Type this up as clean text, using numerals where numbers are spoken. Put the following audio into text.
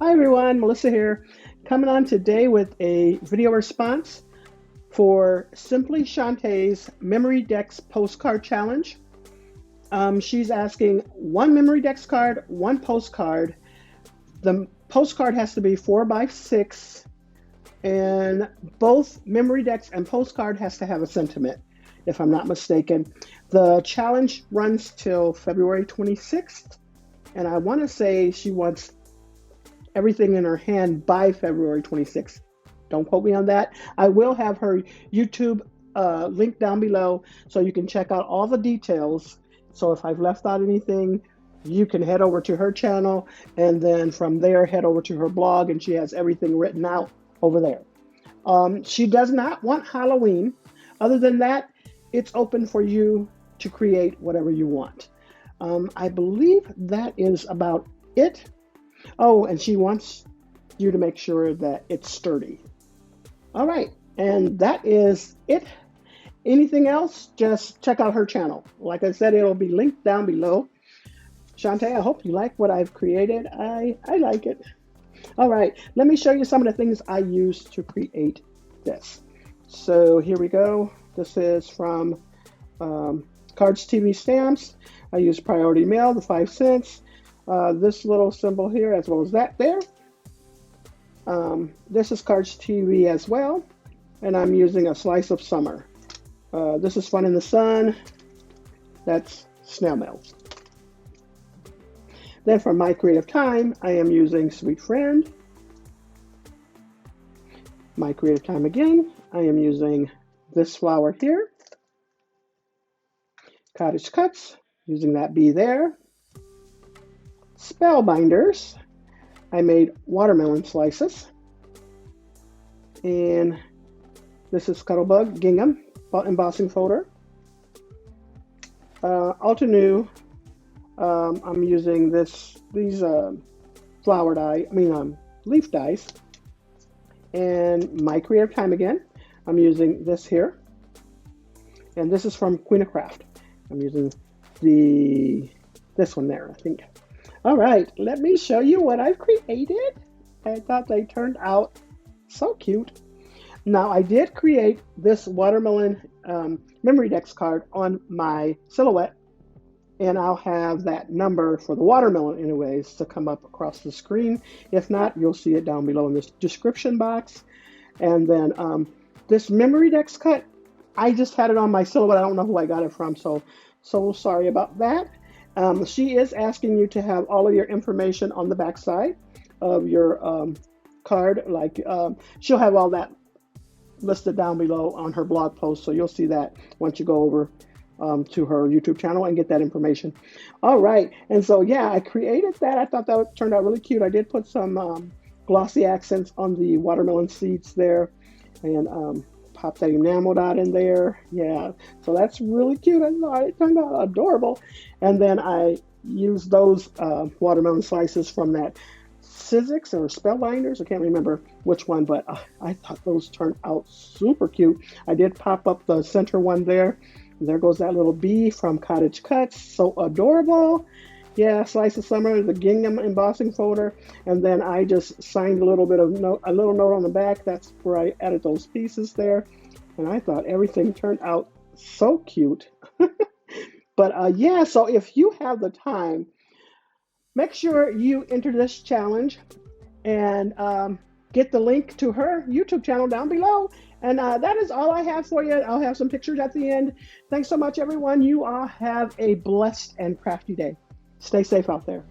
Hi everyone, Melissa here, coming on today with a video response for Simply Shantae's Memory Decks Postcard Challenge. She's asking one Memory Decks card, one postcard. The postcard has to be 4x6, and both Memory Decks and postcard has to have a sentiment, if I'm not mistaken. The challenge runs till February 26th, and I want to say she wants everything in her hand by February 26th. Don't quote me on that. I will have her YouTube link down below so you can check out all the details. So if I've left out anything, you can head over to her channel and then from there head over to her blog, and she has everything written out over there. She does not want Halloween. Other than that, it's open for you to create whatever you want. I believe that is about it. Oh, and she wants you to make sure that it's sturdy. All right, and that is it. Anything else, just check out her channel. Like I said, it'll be linked down below. Shanta, I hope you like what I've created. I like it. All right, let me show you some of the things I used to create this. So here we go. This is from Cards TV Stamps. I use Priority Mail, the 5 cents. This little symbol here, as well as that there. This is Cards TV as well, and I'm using a Slice of Summer. This is Fun in the Sun. That's snail mail. Then for My Creative Time, I am using Sweet Friend. My Creative Time again, I am using this flower here. Cottage Cuts, using that bee there. Spellbinders, I made watermelon slices. And this is Scuttlebug Gingham embossing folder. Altenew, I'm using these flower die, leaf dies. And My Creative Time again, I'm using this here. And this is from Queen of Craft. I'm using this one there, I think. All right, let me show you what I've created. I thought they turned out so cute. Now, I did create this watermelon memory decks card on my silhouette, and I'll have that number for the watermelon anyways to come up across the screen. If not, you'll see it down below in this description box. And then this memory decks cut, I just had it on my silhouette. I don't know who I got it from, so sorry about that. She is asking you to have all of your information on the back side of your card. Like she'll have all that listed down below on her blog post, so you'll see that once you go over to her YouTube channel and get that information. All right, and so yeah, I created that. I thought that turned out really cute. I did put some glossy accents on the watermelon seeds there, and pop that enamel dot in there. Yeah, so that's really cute. I thought it turned out adorable. And then I used those watermelon slices from that Sizzix or Spellbinders. I can't remember which one, but I thought those turned out super cute. I did pop up the center one there. And there goes that little bee from Cottage Cuts. So adorable. Yeah, Slice of Summer, the gingham embossing folder, and then I just signed a little note on the back. That's where I added those pieces there, and I thought everything turned out so cute. But yeah, so if you have the time, make sure you enter this challenge and get the link to her YouTube channel down below. And that is all I have for you. I'll have some pictures at the end. Thanks so much, everyone. You all have a blessed and crafty day. Stay safe out there.